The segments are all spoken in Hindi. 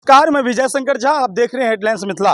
नमस्कार, मैं विजय शंकर झा। आप देख रहे हैं हेडलाइंस मिथिला।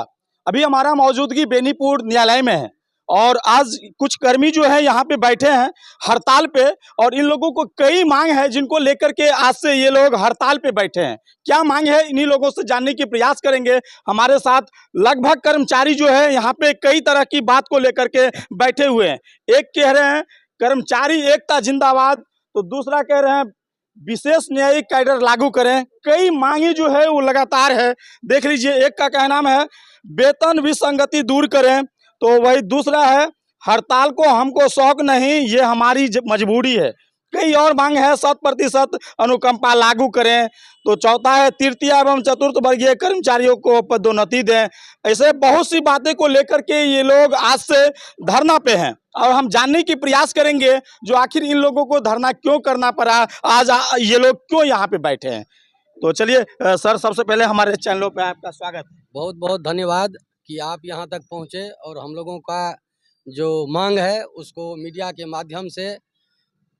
अभी हमारा मौजूदगी बेनीपुर न्यायालय में है और आज कुछ कर्मी जो है यहाँ पे बैठे हैं हड़ताल पे, और इन लोगों को कई मांग है जिनको लेकर के आज से ये लोग हड़ताल पे बैठे हैं। क्या मांग है इन्हीं लोगों से जानने की प्रयास करेंगे। हमारे साथ लगभग कर्मचारी जो है यहाँ पे कई तरह की बात को लेकर के बैठे हुए हैं। एक कह रहे हैं कर्मचारी एकता जिंदाबाद, तो दूसरा कह रहे हैं विशेष न्यायिक कैडर लागू करें। कई मांगे जो है वो लगातार है। देख लीजिए, एक का कहना है वेतन विसंगति दूर करें, तो वही दूसरा है हड़ताल को हमको शौक नहीं, ये हमारी मजबूरी है। कई और मांग है 100% अनुकंपा लागू करें, तो चौथा है तृतीय एवं चतुर्थ वर्गीय कर्मचारियों को पदोन्नति दें। ऐसे बहुत सी बातें को लेकर के ये लोग आज से धरना पे हैं और हम जानने की प्रयास करेंगे जो आखिर इन लोगों को धरना क्यों करना पड़ा, आज ये लोग क्यों यहाँ पे बैठे हैं। तो चलिए सर, सबसे पहले हमारे चैनलों पे आपका स्वागत है। बहुत बहुत धन्यवाद कि आप यहाँ तक पहुँचे और हम लोगों का जो मांग है उसको मीडिया के माध्यम से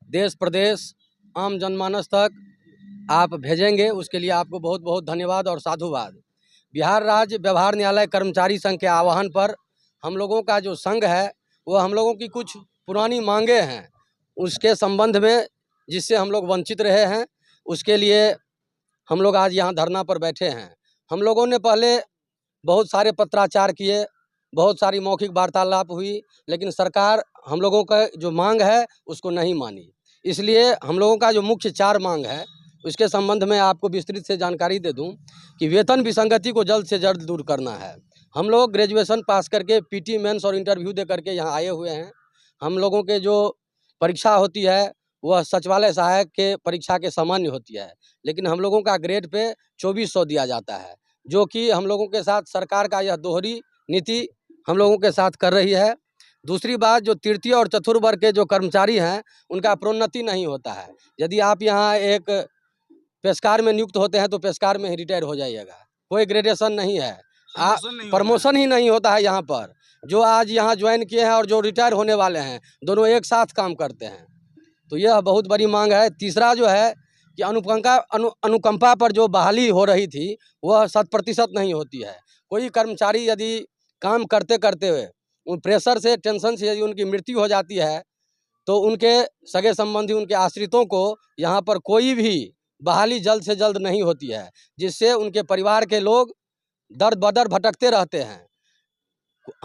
देश प्रदेश आम जनमानस तक आप भेजेंगे, उसके लिए आपको बहुत बहुत धन्यवाद और साधुवाद। बिहार राज्य व्यवहार न्यायालय कर्मचारी संघ के आह्वान पर हम लोगों का जो संघ है वो हम लोगों की कुछ पुरानी मांगे हैं उसके संबंध में, जिससे हम लोग वंचित रहे हैं, उसके लिए हम लोग आज यहाँ धरना पर बैठे हैं। हम लोगों ने पहले बहुत सारे पत्राचार किए, बहुत सारी मौखिक वार्तालाप हुई, लेकिन सरकार हम लोगों का जो मांग है उसको नहीं मानी। इसलिए हम लोगों का जो मुख्य 4 मांग है उसके संबंध में आपको विस्तृत से जानकारी दे दूं कि वेतन विसंगति को जल्द से जल्द दूर करना है। हम लोग ग्रेजुएशन पास करके पीटी मेंस और इंटरव्यू दे करके यहाँ आए हुए हैं। हम लोगों के जो परीक्षा होती है वह सचिवालय सहायक के परीक्षा के सामान्य होती है, लेकिन हम लोगों का ग्रेड पे 2400 दिया जाता है, जो कि हम लोगों के साथ सरकार का यह दोहरी नीति हम लोगों के साथ कर रही है। दूसरी बात, जो तृतीय और चतुर्थ वर्ग के जो कर्मचारी हैं उनका प्रोन्नति नहीं होता है। यदि आप यहाँ एक पेशकार में नियुक्त होते हैं तो पेशकार में ही रिटायर हो जाइएगा, कोई ग्रेडेशन नहीं है, प्रमोशन ही नहीं होता है यहाँ पर। जो आज यहाँ ज्वाइन किए हैं और जो रिटायर होने वाले हैं दोनों एक साथ काम करते हैं, तो यह बहुत बड़ी मांग है। तीसरा जो है कि अनुकंपा पर जो बहाली हो रही थी वह 100% नहीं होती है। कोई कर्मचारी यदि काम करते करते हुए उन प्रेशर से, टेंशन से यदि उनकी मृत्यु हो जाती है तो उनके सगे संबंधी, उनके आश्रितों को यहाँ पर कोई भी बहाली जल्द से जल्द नहीं होती है, जिससे उनके परिवार के लोग दर बदर भटकते रहते हैं।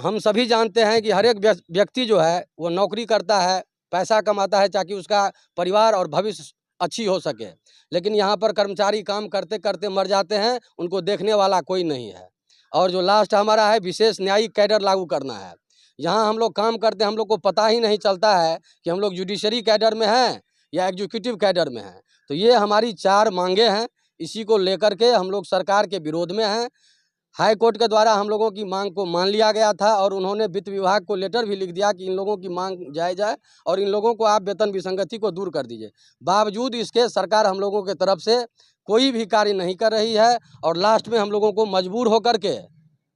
हम सभी जानते हैं कि हर एक व्यक्ति जो है वो नौकरी करता है, पैसा कमाता है ताकि उसका परिवार और भविष्य अच्छी हो सके, लेकिन यहाँ पर कर्मचारी काम करते करते मर जाते हैं, उनको देखने वाला कोई नहीं है। और जो लास्ट हमारा है विशेष न्यायिक कैडर लागू करना है। यहाँ हम लोग काम करते हैं, हम लोग को पता ही नहीं चलता है कि हम लोग जुडिशरी कैडर में हैं या एग्जीक्यूटिव कैडर में हैं। तो ये हमारी 4 मांगे हैं, इसी को लेकर के हम लोग सरकार के विरोध में हैं। हाई कोर्ट के द्वारा हम लोगों की मांग को मान लिया गया था और उन्होंने वित्त विभाग को लेटर भी लिख दिया कि इन लोगों की मांग जायज़ है और इन लोगों को आप वेतन विसंगति को दूर कर दीजिए। बावजूद इसके सरकार हम लोगों के तरफ से कोई भी कार्य नहीं कर रही है और लास्ट में हम लोगों को मजबूर होकर के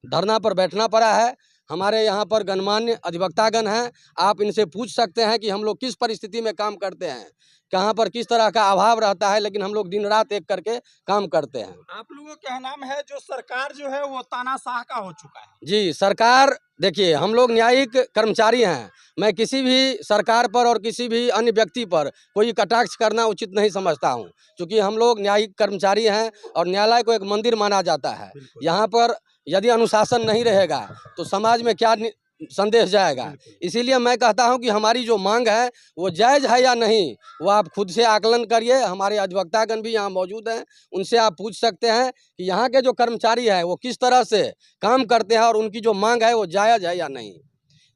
धरना पर बैठना पड़ा है। हमारे यहाँ पर गणमान्य अधिवक्तागण हैं, आप इनसे पूछ सकते हैं कि हम लोग किस परिस्थिति में काम करते हैं, कहाँ पर किस तरह का अभाव रहता है, लेकिन हम लोग दिन रात एक करके काम करते हैं। आप लोगों का नाम है जो सरकार जो है वो तानाशाह का हो चुका है। जी, सरकार देखिए, हम लोग न्यायिक कर्मचारी हैं। मैं किसी भी सरकार पर और किसी भी अन्य व्यक्ति पर कोई कटाक्ष करना उचित नहीं समझता हूं, क्योंकि हम लोग न्यायिक कर्मचारी हैं और न्यायालय को एक मंदिर माना जाता है। यहाँ पर यदि अनुशासन नहीं रहेगा तो समाज में क्या संदेश जाएगा। इसीलिए मैं कहता हूं कि हमारी जो मांग है वो जायज़ है या नहीं, वो आप खुद से आकलन करिए। हमारे अधिवक्तागण भी यहाँ मौजूद हैं, उनसे आप पूछ सकते हैं कि यहाँ के जो कर्मचारी हैं वो किस तरह से काम करते हैं और उनकी जो मांग है वो जायज़ है या नहीं।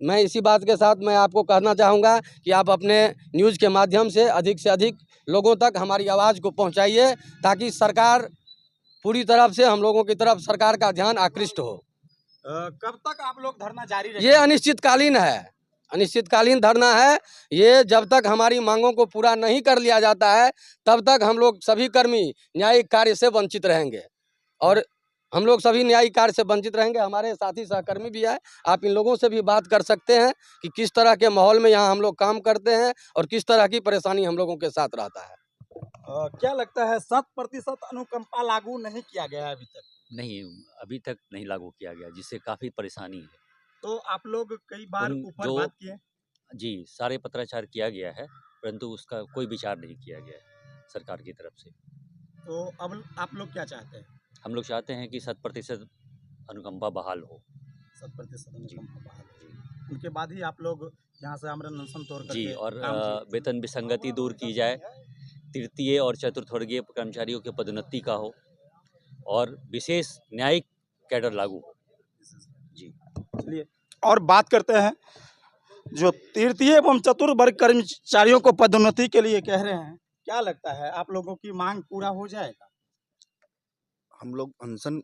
मैं इसी बात के साथ मैं आपको कहना चाहूँगा कि आप अपने न्यूज़ के माध्यम से अधिक लोगों तक हमारी आवाज़ को पहुँचाइए, ताकि सरकार पूरी तरफ से हम लोगों की तरफ सरकार का ध्यान आकृष्ट हो। कब तक आप लोग धरना जारी रखेंगे? ये अनिश्चितकालीन है, अनिश्चितकालीन धरना है। ये जब तक हमारी मांगों को पूरा नहीं कर लिया जाता है तब तक हम लोग सभी कर्मी न्यायिक कार्य से वंचित रहेंगे और हम लोग सभी न्यायिक कार्य से वंचित रहेंगे। हमारे साथी सहकर्मी भी है, आप इन लोगों से भी बात कर सकते हैं कि किस तरह के माहौल में यहाँ हम लोग काम करते हैं और किस तरह की परेशानी हम लोगों के साथ रहता है। क्या लगता है 100% अनुकंपा लागू नहीं किया गया है अभी तक? नहीं, अभी तक नहीं लागू किया गया, जिससे काफ़ी परेशानी है। तो आप लोग कई बार ऊपर बात किए? जी, सारे पत्राचार किया गया है, परंतु उसका कोई विचार नहीं किया गया है सरकार की तरफ से। तो अब आप लोग क्या चाहते हैं? हम लोग चाहते हैं कि 100% अनुकंपा बहाल हो। 100% जी, अनुकंपा बहाल हो। जी। उनके बाद ही आप लोग यहाँ से आमरण अनशन तोड़ जी, करके और काम वेतन विसंगति दूर की जाए, तृतीय और चतुर्थवर्गीय कर्मचारियों की पदोन्नति का हो और विशेष न्यायिक कैडर लागू हो। जी। चलिए और बात करते हैं जो तृतीय एवं चतुर्थ वर्ग कर्मचारियों को पदोन्नति के लिए कह रहे हैं, क्या लगता है आप लोगों की मांग पूरा हो जाएगा? हम लोग अनशन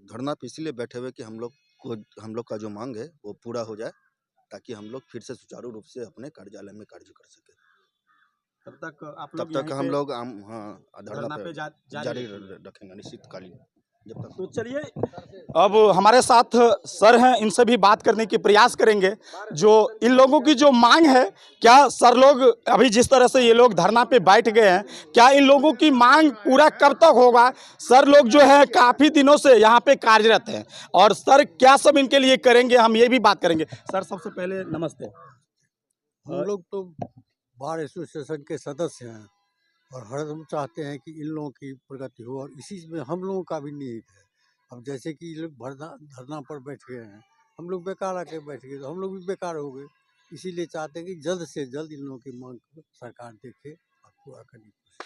धरना पे इसीलिए बैठे हुए कि हम लोग का जो मांग है वो पूरा हो जाए, ताकि हम लोग फिर से सुचारू रूप से अपने कार्यालय में कार्य कर सकें। तब तक आप तब लोग तक यहीं हम पे लोग धरना धरना पे पे जारी रखेंगे अनिश्चितकालीन, जब तक। तो चलिए अब हमारे साथ सर हैं, इनसे भी बात करने की प्रयास करेंगे। जो इन लोगों की जो मांग है, क्या सर लोग अभी जिस तरह से ये लोग धरना पे बैठ गए हैं, क्या इन लोगों की मांग पूरा कब तक होगा? सर लोग जो है काफ़ी दिनों से यहाँ पे कार्यरत हैं और सर क्या सब इनके लिए करेंगे, हम ये भी बात करेंगे। सर सबसे पहले नमस्ते। हम लोग तो बार एसोसिएशन के सदस्य हैं और हरदम चाहते हैं कि इन लोगों की प्रगति हो, और इसी में हम लोगों का भी निहित है। अब जैसे कि ये लोग धरना पर बैठ गए हैं, हम लोग बेकार आके बैठ गए तो हम लोग भी बेकार हो गए। इसीलिए चाहते हैं कि जल्द से जल्द इन लोगों की मांग को सरकार देखे और पूरा करने की कोशिश।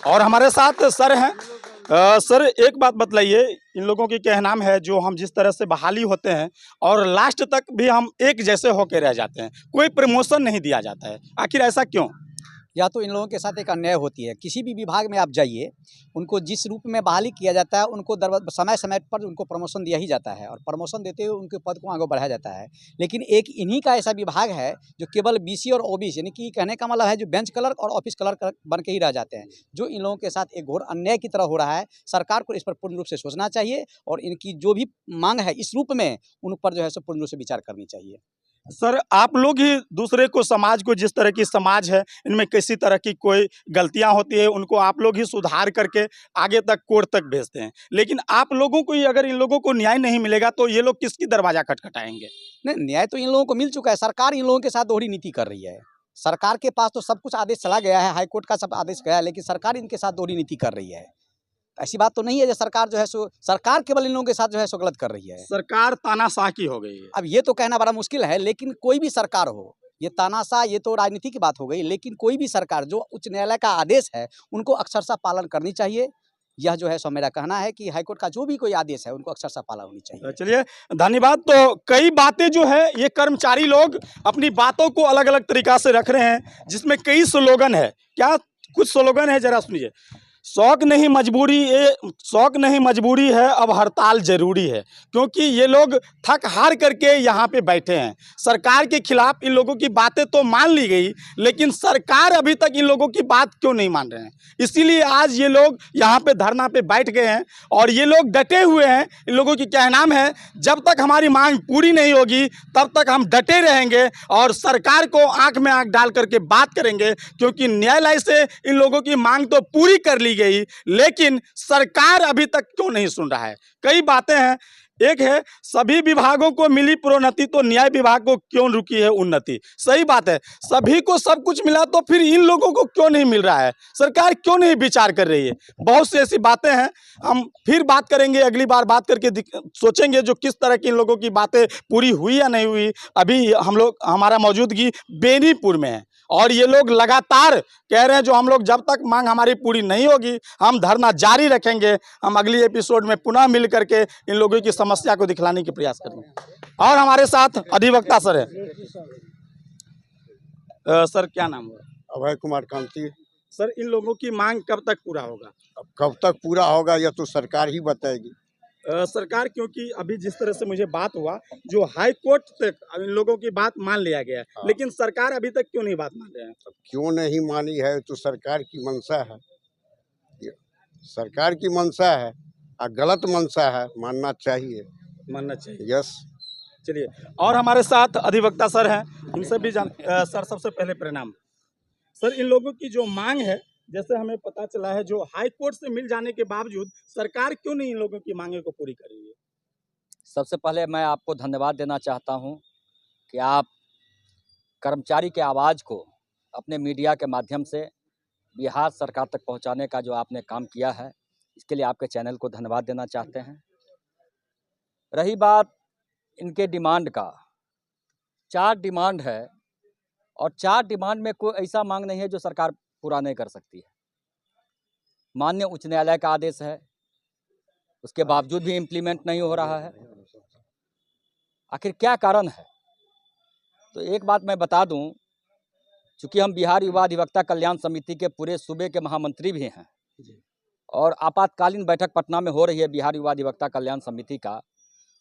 और हमारे साथ सर हैं। सर एक बात बतलाइए, इन लोगों की क्या नाम है जो हम जिस तरह से बहाली होते हैं और लास्ट तक भी हम एक जैसे होकर रह जाते हैं, कोई प्रमोशन नहीं दिया जाता है, आखिर ऐसा क्यों? या तो इन लोगों के साथ एक अन्याय होती है। किसी भी विभाग में आप जाइए, उनको जिस रूप में बहाली किया जाता है, उनको समय समय पर उनको प्रमोशन दिया ही जाता है और प्रमोशन देते हुए उनके पद को आगे बढ़ाया जाता है। लेकिन एक इन्हीं का ऐसा विभाग है जो केवल बीसी और ओबीसी, यानी कि कहने का मतलब है जो बेंच क्लर्क और ऑफिस क्लर्क बन के ही रह जाते हैं, जो इन लोगों के साथ एक घोर अन्याय की तरह हो रहा है। सरकार को इस पर पूर्ण रूप से सोचना चाहिए और इनकी जो भी मांग है इस रूप में, उन पर जो है सो पूर्ण रूप से विचार करनी चाहिए। सर आप लोग ही दूसरे को, समाज को, जिस तरह की समाज है इनमें किसी तरह की कोई गलतियां होती है उनको आप लोग ही सुधार करके आगे तक कोर्ट तक भेजते हैं, लेकिन आप लोगों को ही अगर इन लोगों को न्याय नहीं मिलेगा तो ये लोग किसकी दरवाजा खटखटाएंगे? नहीं, न्याय तो इन लोगों को मिल चुका है। सरकार इन लोगों के साथ दोहरी नीति कर रही है। सरकार के पास तो सब कुछ आदेश चला गया है, हाई कोर्ट का सब आदेश गया है, लेकिन सरकार इनके साथ दोहरी नीति कर रही है। ऐसी बात तो नहीं है जो सरकार जो है सो, सरकार केवल इन लोगों के साथ जो है सो गलत कर रही है। सरकार तानाशाह की हो गई है। अब ये तो कहना बड़ा मुश्किल है, लेकिन कोई भी सरकार हो, ये तानाशाह ये तो राजनीति की बात हो गई, लेकिन कोई भी सरकार जो उच्च न्यायालय का आदेश है उनको अक्षरशः पालन करनी चाहिए। यह जो है सो मेरा कहना है कि हाईकोर्ट का जो भी कोई आदेश है उनको अक्षरशः पालन होनी चाहिए। चलिए धन्यवाद। तो कई बातें जो है ये कर्मचारी लोग अपनी बातों को अलग अलग तरीका से रख रहे हैं, जिसमें कई स्लोगन है। क्या कुछ स्लोगन है, जरा सुनिए। शौक नहीं मजबूरी है, अब हड़ताल जरूरी है, क्योंकि ये लोग थक हार करके यहाँ पे बैठे हैं। सरकार के खिलाफ इन लोगों की बातें तो मान ली गई, लेकिन सरकार अभी तक इन लोगों की बात क्यों नहीं मान रहे हैं? इसीलिए आज ये लोग यहाँ पे धरना पे बैठ गए हैं और ये लोग डटे हुए हैं। इन लोगों की क्या नाम है, जब तक हमारी मांग पूरी नहीं होगी तब तक हम डटे रहेंगे और सरकार को आंख में आंख डाल करके बात करेंगे, क्योंकि न्यायालय से इन लोगों की मांग तो पूरी कर ली गई, लेकिन सरकार अभी तक क्यों नहीं सुन रहा है? कई बातें हैं। एक है सभी विभागों को मिली प्रोन्नति तो न्याय विभाग को क्यों रुकी है उन्नति? सही बात है, सभी को सब कुछ मिला तो फिर इन लोगों को क्यों नहीं मिल रहा है? सरकार क्यों नहीं विचार कर रही है? बहुत सी ऐसी बातें हैं, हम फिर बात करेंगे, अगली बार बात करके सोचेंगे जो किस तरह की इन लोगों की बातें पूरी हुई या नहीं हुई। अभी हमारा मौजूदगी बेनीपुर में है और ये लोग लगातार कह रहे हैं जो हम लोग जब तक मांग हमारी पूरी नहीं होगी हम धरना जारी रखेंगे। हम अगली एपिसोड में पुनः मिल करके इन लोगों की समस्या को दिखलाने की प्रयास करेंगे। और हमारे साथ अधिवक्ता सर है। सर क्या नाम है? अभय कुमार कांति। सर इन लोगों की मांग कब तक पूरा होगा? अब कब तक पूरा होगा यह तो सरकार ही बताएगी। सरकार, क्योंकि अभी जिस तरह से मुझे बात हुआ जो हाई कोर्ट तक इन लोगों की बात मान लिया गया, लेकिन सरकार अभी तक क्यों नहीं बात मान रहे हैं? अब क्यों नहीं मानी है तो सरकार की मंशा है, सरकार की मंशा है और गलत मंशा है, मानना चाहिए। यस। चलिए और हमारे साथ अधिवक्ता सर हैं, इनसे भी सर सबसे पहले प्रणाम। सर इन लोगों की जो मांग है जैसे हमें पता चला है जो हाई कोर्ट से मिल जाने के बावजूद सरकार क्यों नहीं इन लोगों की मांगे को पूरी कर रही है? सबसे पहले मैं आपको धन्यवाद देना चाहता हूं कि आप कर्मचारी के आवाज़ को अपने मीडिया के माध्यम से बिहार सरकार तक पहुंचाने का जो आपने काम किया है, इसके लिए आपके चैनल को धन्यवाद देना चाहते हैं। रही बात इनके डिमांड का, 4 डिमांड है और 4 डिमांड में कोई ऐसा मांग नहीं है जो सरकार पूरा नहीं कर सकती है। माननीय उच्च न्यायालय का आदेश है, उसके बावजूद भी इम्प्लीमेंट नहीं हो रहा है। आखिर क्या कारण है? तो एक बात मैं बता दूं, चूँकि हम बिहार युवा अधिवक्ता कल्याण समिति के पूरे सूबे के महामंत्री भी हैं और आपातकालीन बैठक पटना में हो रही है बिहार युवा अधिवक्ता कल्याण समिति का।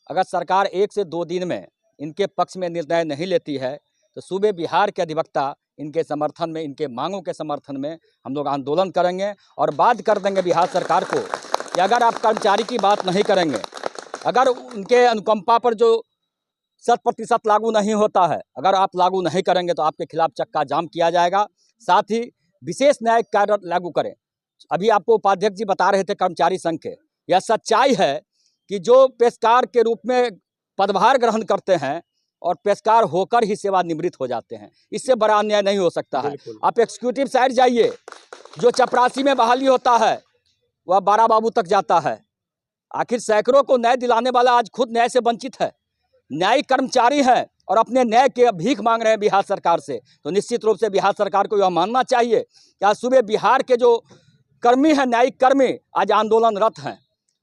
अगर सरकार 1 से 2 दिन में इनके पक्ष में निर्णय नहीं लेती है तो सूबे बिहार के अधिवक्ता इनके समर्थन में, इनके मांगों के समर्थन में हम लोग आंदोलन करेंगे और बाध्य कर देंगे बिहार सरकार को कि अगर आप कर्मचारी की बात नहीं करेंगे, अगर उनके अनुकंपा पर जो 100% लागू नहीं होता है, अगर आप लागू नहीं करेंगे तो आपके खिलाफ चक्का जाम किया जाएगा। साथ ही विशेष न्यायिक कैडर लागू करें। अभी आपको उपाध्यक्ष जी बता रहे थे कर्मचारी संघ के, यह सच्चाई है कि जो पेशकार के रूप में पदभार ग्रहण करते हैं और पेशकार होकर ही सेवानिवृत्त हो जाते हैं, इससे बड़ा अन्याय नहीं हो सकता है। आप एग्जीक्यूटिव साइड जाइए, जो चपरासी में बहाली होता है वह बारा बाबू तक जाता है। आखिर सैकड़ों को न्याय दिलाने वाला आज खुद न्याय से वंचित है। न्यायिक कर्मचारी हैं और अपने न्याय के भीख मांग रहे हैं बिहार सरकार से, तो निश्चित रूप से बिहार सरकार को यह मानना चाहिए कि आज सुबह बिहार के जो कर्मी हैं, न्यायिक कर्मी, आज आंदोलनरत हैं।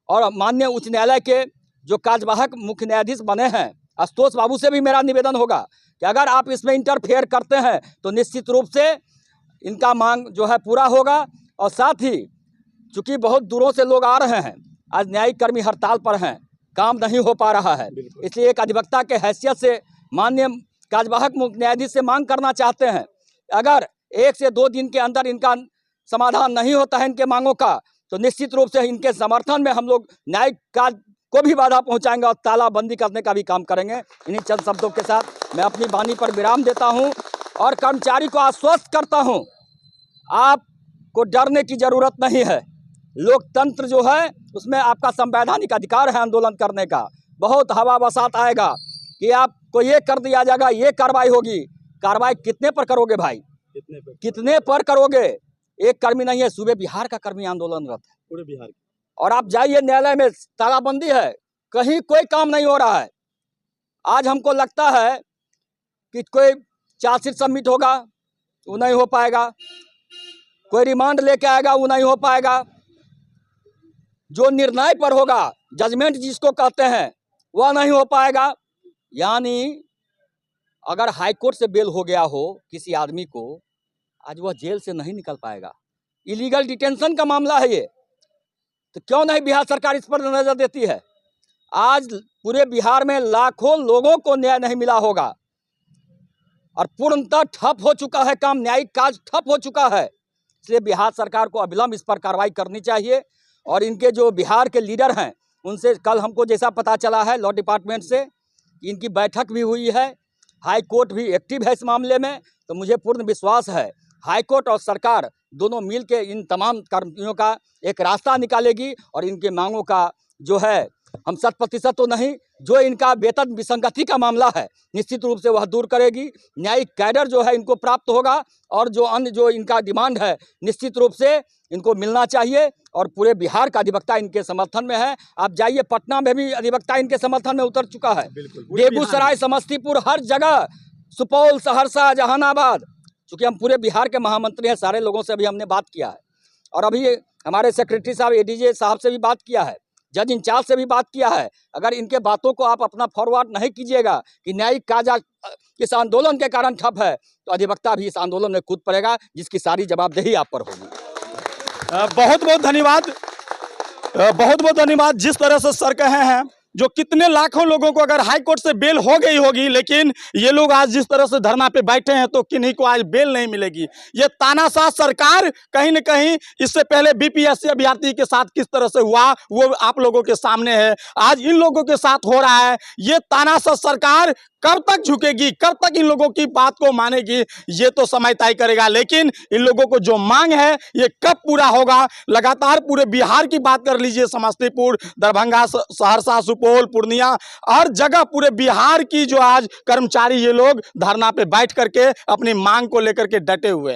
और माननीय उच्च न्यायालय के जो कार्यवाहक मुख्य न्यायाधीश बने हैं आशुतोष बाबू से भी मेरा निवेदन होगा कि अगर आप इसमें इंटरफेयर करते हैं तो निश्चित रूप से इनका मांग जो है पूरा होगा। और साथ ही चूँकि बहुत दूरों से लोग आ रहे हैं, आज न्यायिक कर्मी हड़ताल पर हैं, काम नहीं हो पा रहा है, इसलिए एक अधिवक्ता के हैसियत से माननीय कार्यवाहक मुख्य न्यायाधीश से मांग करना चाहते हैं, अगर 1 से 2 दिन के अंदर इनका समाधान नहीं होता है इनके मांगों का, तो निश्चित रूप से इनके समर्थन में हम लोग न्यायिक कार्य को भी बाधा पहुंचाएंगे और तालाबंदी करने का भी काम करेंगे। इन्हीं चंद शब्दों के साथ मैं अपनी वाणी पर विराम देता हूं और कर्मचारी को आश्वस्त करता हूं, आपको डरने की जरूरत नहीं है। लोकतंत्र जो है उसमें आपका संवैधानिक अधिकार है आंदोलन करने का। बहुत हवा बसात आएगा कि आपको ये कर दिया जाएगा, ये कार्रवाई होगी। कार्रवाई कितने पर करोगे भाई? कितने पर करोगे? एक कर्मी नहीं है, सूबे बिहार का कर्मी आंदोलनरत है, पूरे बिहार की। और आप जाइए न्यायालय में, तालाबंदी है, कहीं कोई काम नहीं हो रहा है। आज हमको लगता है कि कोई चार्जशीट सबमिट होगा, वो नहीं हो पाएगा, कोई रिमांड लेके आएगा, वो नहीं हो पाएगा, जो निर्णय पर होगा, जजमेंट जिसको कहते हैं, वह नहीं हो पाएगा। यानी अगर हाईकोर्ट से बेल हो गया हो किसी आदमी को, आज वह जेल से नहीं निकल पाएगा। इलीगल डिटेंशन का मामला है ये, तो क्यों नहीं बिहार सरकार इस पर नजर देती है? आज पूरे बिहार में लाखों लोगों को न्याय नहीं मिला होगा और पूर्णतः ठप हो चुका है काम, न्यायिक काज ठप हो चुका है। इसलिए बिहार सरकार को अविलंब इस पर कार्रवाई करनी चाहिए। और इनके जो बिहार के लीडर हैं उनसे कल हमको जैसा पता चला है लॉ डिपार्टमेंट से, इनकी बैठक भी हुई है, हाई कोर्ट भी एक्टिव है इस मामले में। तो मुझे पूर्ण विश्वास है हाई कोर्ट और सरकार दोनों मिल के इन तमाम कर्मियों का एक रास्ता निकालेगी और इनके मांगों का जो है, हम 100% तो नहीं, जो इनका वेतन विसंगति का मामला है निश्चित रूप से वह दूर करेगी। न्यायिक कैडर जो है इनको प्राप्त होगा और जो अन्य जो इनका डिमांड है निश्चित रूप से इनको मिलना चाहिए। और पूरे बिहार का अधिवक्ता इनके समर्थन में है। आप जाइए, पटना में भी अधिवक्ता इनके समर्थन में उतर चुका है, बेगूसराय, समस्तीपुर, हर जगह, सुपौल, सहरसा, जहानाबाद। चूँकि हम पूरे बिहार के महामंत्री हैं, सारे लोगों से अभी हमने बात किया है और अभी हमारे सेक्रेटरी साहब, एडीजे साहब से भी बात किया है, जज इंचार्ज से भी बात किया है। अगर इनके बातों को आप अपना फॉरवर्ड नहीं कीजिएगा कि न्यायिक काज इस आंदोलन के कारण ठप है, तो अधिवक्ता भी इस आंदोलन में कूद पड़ेगा, जिसकी सारी जवाबदेही आप पर होगी। बहुत बहुत धन्यवाद, बहुत बहुत धन्यवाद। जिस तरह से सर कहे हैं, जो कितने लाखों लोगों को अगर हाई कोर्ट से बेल हो गई होगी, लेकिन ये लोग आज जिस तरह से धरना पे बैठे हैं तो किन्हीं को आज बेल नहीं मिलेगी। ये तानाशाह सरकार कहीं न कहीं इससे पहले बीपीएससी अभ्यर्थी के साथ किस तरह से हुआ वो आप लोगों के सामने है, आज इन लोगों के साथ हो रहा है। ये तानाशाह सरकार कब तक झुकेगी, कब तक इन लोगों की बात को मानेगी, ये तो समय तय करेगा। लेकिन इन लोगों को जो मांग है ये कब पूरा होगा। लगातार पूरे बिहार की बात कर लीजिए, समस्तीपुर, दरभंगा, सहरसा, सुपौल, पूर्णिया, हर जगह पूरे बिहार की जो आज कर्मचारी ये लोग धरना पे बैठ करके अपनी मांग को लेकर के डटे हुए हैं।